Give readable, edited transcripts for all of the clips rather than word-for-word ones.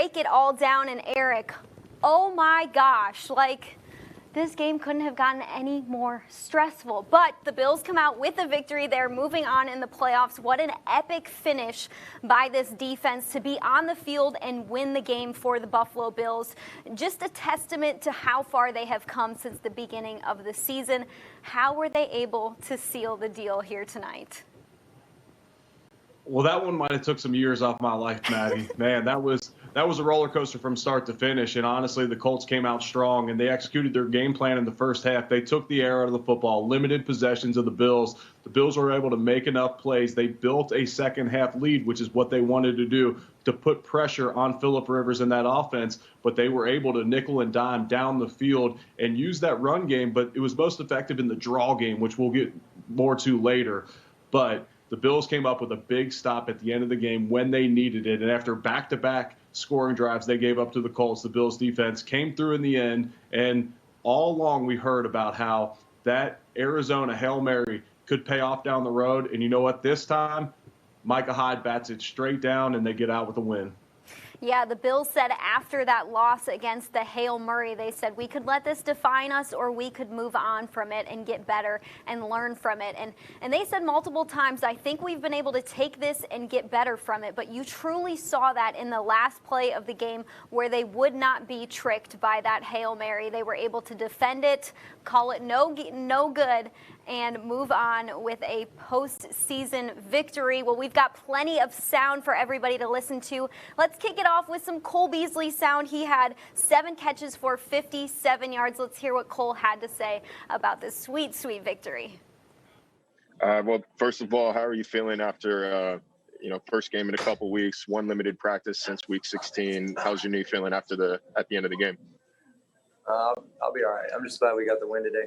break it all down. And Eric, oh my gosh, like, this game couldn't have gotten any more stressful. But the Bills come out with a victory. They're moving on in the playoffs. What an epic finish by this defense to be on the field and win the game for the Buffalo Bills. Just a testament to how far they have come since the beginning of the season. How were they able to seal the deal here tonight? Well, that one might have took some years off my life, Maddie. Man, that was a roller coaster from start to finish. And honestly, the Colts came out strong and they executed their game plan in the first half. They took the air out of the football, limited possessions of the Bills. The Bills were able to make enough plays. They built a second half lead, which is what they wanted to do, to put pressure on Phillip Rivers in that offense. But they were able to nickel and dime down the field and use that run game. But it was most effective in the draw game, which we'll get more to later. But the Bills came up with a big stop at the end of the game when they needed it. And after back-to-back scoring drives they gave up to the Colts, the Bills defense came through in the end. And all along we heard about how that Arizona Hail Mary could pay off down the road. And you know what? This time, Micah Hyde bats it straight down and they get out with a win. Yeah, the Bills said after that loss against the Hail Murray, they said we could let this define us or we could move on from it and get better and learn from it. And they said multiple times, I think we've been able to take this and get better from it. But you truly saw that in the last play of the game where they would not be tricked by that Hail Mary. They were able to defend it, call it no good, and move on with a postseason victory. Well, we've got plenty of sound for everybody to listen to. Let's kick it off with some Cole Beasley sound. He had 7 catches for 57 yards. Let's hear what Cole had to say about this sweet, sweet victory. Well, first of all, how are you feeling after, first game in a couple weeks, one limited practice since week 16? How's your knee feeling at the end of the game? I'll be all right. I'm just glad we got the win today.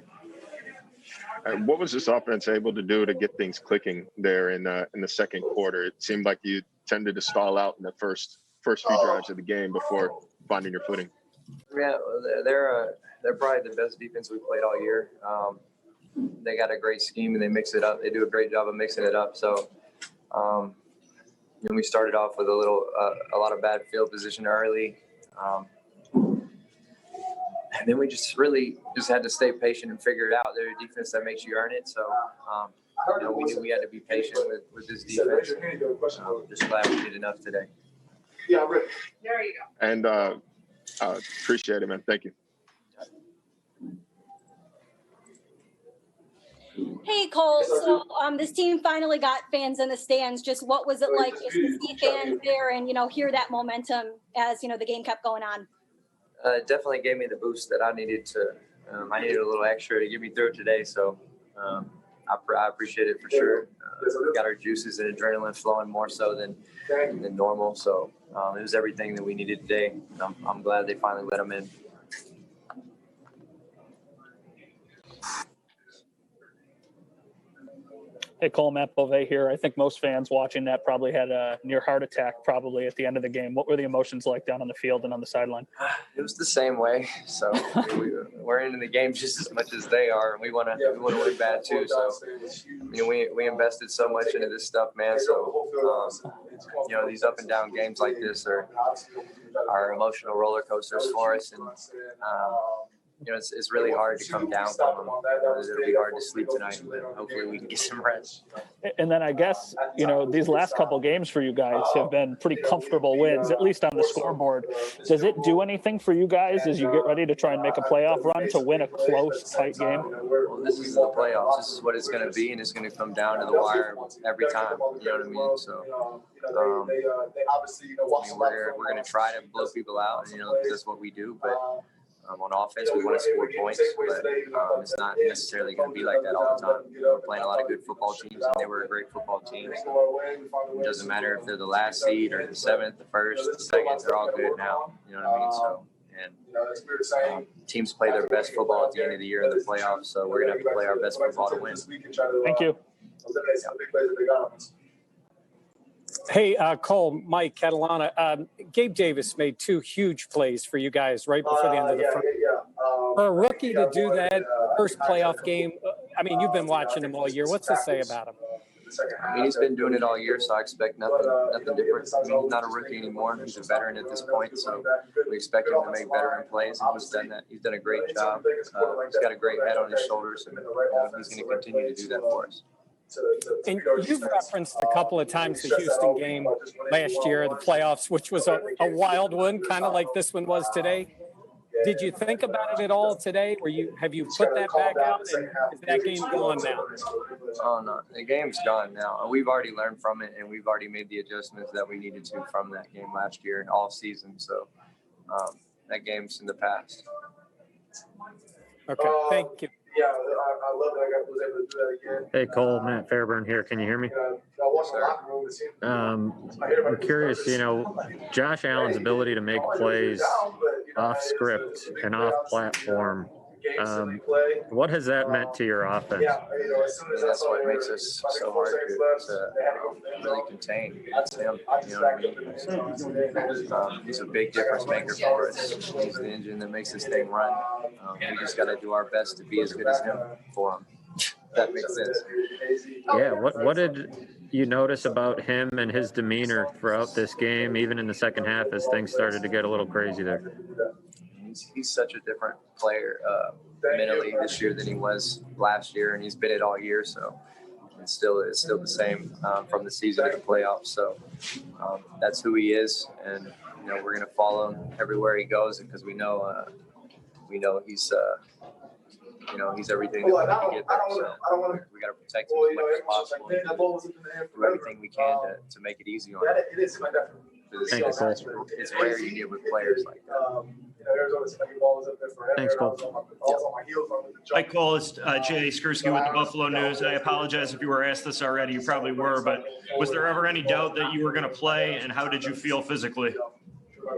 And what was this offense able to do to get things clicking there in the second quarter? It seemed like you tended to stall out in the first few drives of the game before finding your footing. Yeah, they're probably the best defense we've played all year. They got a great scheme and they mix it up. They do a great job of mixing it up. So, we started off with a lot of bad field position early. And then we just had to stay patient and figure it out. They're a defense that makes you earn it. So, we knew we had to be patient with this defense. Just glad we did enough today. Yeah, Rick. There you go. And appreciate it, man. Thank you. Hey, Cole. So this team finally got fans in the stands. Just what was it like just to see fans there and, hear that momentum as, the game kept going on? It definitely gave me the boost that I needed I needed a little extra to get me through today. So I appreciate it for sure. We got our juices and adrenaline flowing more so than normal. So it was everything that we needed today. I'm glad they finally let them in. Hey, Cole, Matt Bove here. I think most fans watching that probably had a near heart attack probably at the end of the game. What were the emotions like down on the field and on the sideline? It was the same way. So we're into the game just as much as they are, and we want to win bad too. So we invested so much into this stuff, man. So these up and down games like this are emotional roller coasters for us, and it's really hard to come down from them. It'll be hard to sleep tonight, but hopefully we can get some rest. And then I guess, these last couple games for you guys have been pretty comfortable wins, at least on the scoreboard. Does it do anything for you guys as you get ready to try and make a playoff run to win a close, tight game? Well, this is the playoffs. This is what it's going to be, and it's going to come down to the wire every time. You know what I mean? So we're going to try to blow people out, because that's what we do. But on offense, we want to score points, but it's not necessarily going to be like that all the time. We're playing a lot of good football teams, and they were a great football team. So it doesn't matter if they're the last seed or the 7th, the 1st, the 2nd. They're all good now. You know what I mean? So, and teams play their best football at the end of the year in the playoffs, so we're going to have to play our best football to win. Thank you. Hey, Cole, Mike Catalana. Gabe Davis made 2 huge plays for you guys right before the end of the first. For a rookie to do that first playoff game, you've been watching him all year. What's to say about him? I mean, he's been doing it all year, so I expect nothing different. I mean, he's not a rookie anymore. He's a veteran at this point, so we expect him to make veteran plays, and he's done that. He's done a great job. He's got a great head on his shoulders, and he's going to continue to do that for us. And you've referenced a couple of times the Houston game last year, the playoffs, which was a wild one, kind of like this one was today. Did you think about it at all today? Have you put that back out, and is that game gone now? Oh no, the game's gone now. We've already learned from it, and we've already made the adjustments that we needed to from that game last year and all season. So that game's in the past. Okay, thank you. Yeah, I love that I was able to do that again. Hey, Cole, Matt Fairburn here. Can you hear me? I'm curious, Josh Allen's ability to make plays off script and off platform. What has that meant to your offense? That's what makes us so hard to really contain. It's him. You know what I mean? He's a big difference maker for us. He's the engine that makes this thing run. We just got to do our best to be as good as him for him. That makes sense. Yeah. What did you notice about him and his demeanor throughout this game, even in the second half, as things started to get a little crazy there? He's such a different player mentally this year than he was last year, and he's been it all year. So it's still the same from the season to the playoffs. So that's who he is, and we're gonna follow him everywhere he goes because we know he's he's everything that we need to get there. So we got to protect him as much as possible. Do everything we can to make it easy on him. It's rare you get with players like that. Thanks, Cole. Hi, Cole. It's Jay Skursky with the Buffalo News. I apologize if you were asked this already. You probably were, but was there ever any doubt that you were going to play, and how did you feel physically?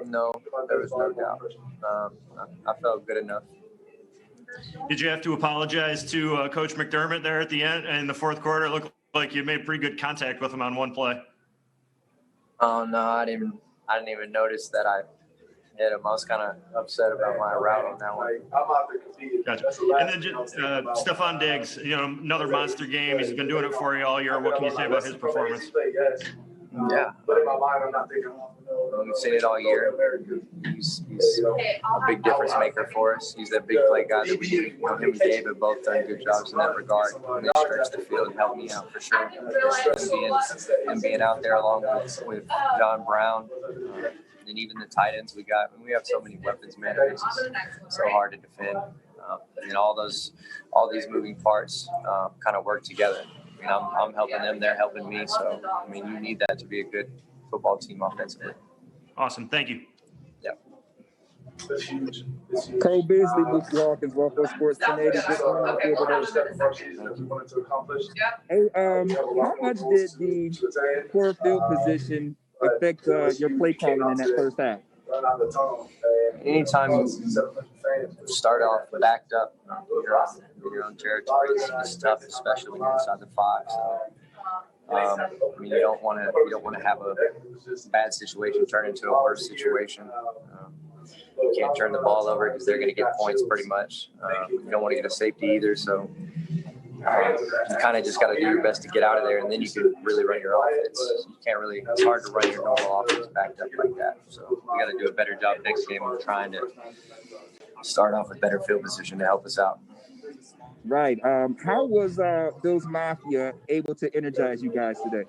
No, there was no doubt. I felt good enough. Did you have to apologize to Coach McDermott there at the end in the fourth quarter? It looked like you made pretty good contact with him on one play. Oh no, I didn't even notice that I hit him. I was kind of upset about my route on that one. Gotcha. And then just, Stephon Diggs, another monster game. He's been doing it for you all year. What can you say about his performance? Yeah. We've seen it all year. He's a big difference maker for us. He's that big play guy that we need. Him and Dave have both done good jobs in that regard. They stretch the field and help me out for sure. And being out there along with John Brown and even the tight ends we got. We have so many weapons, man. It's just so hard to defend. All these moving parts kind of work together. I'm helping them, they're helping me. So, you need that to be a good football team offensively. Awesome. Thank you. Yeah. Cole Beasley, Luke Dawkins, Waffle Sports 1080. Hey, how much did the poor field position affect your play calling in that first half? Anytime you start off backed up in your own territory, it's tough, especially when you're inside the 5. So, you don't want to have a bad situation turn into a worse situation. You can't turn the ball over because they're going to get points pretty much. You don't want to get a safety either, so you kind of just got to do your best to get out of there, and then you can really run your offense. You can't really. It's hard to run your normal offense backed up like that. So we got to do a better job next game of trying to start off with better field position to help us out. Right. How was Bills Mafia able to energize you guys today?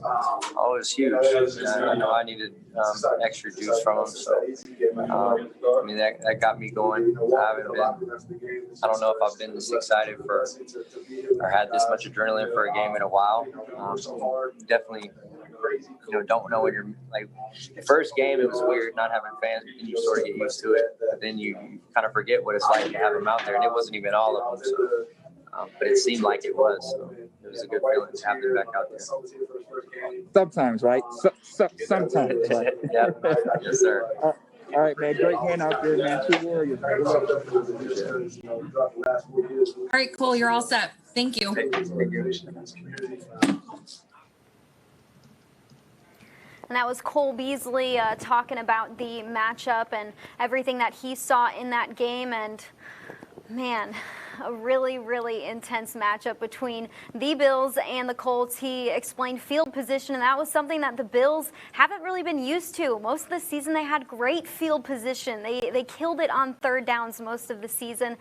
Oh, it was huge. I know I needed extra juice from them, so that got me going. I don't know if I've been this excited or had this much adrenaline for a game in a while. Definitely, don't know when you're like the first game. It was weird not having fans, but then you sort of get used to it. But then you kind of forget what it's like to have them out there, and it wasn't even all of them. So, but it seemed like it was. So it was a good feeling to have them back out there. Sometimes, right? Sometimes, right? Yeah. Yes, sir. All right, man. Great hand out there, man. True Warriors. All right, Cole, you're all set. Thank you. And that was Cole Beasley talking about the matchup and everything that he saw in that game. And Man, a really, really intense matchup between the Bills and the Colts. He explained field position, and that was something that the Bills haven't really been used to. Most of the season, they had great field position. They killed it on third downs most of the season.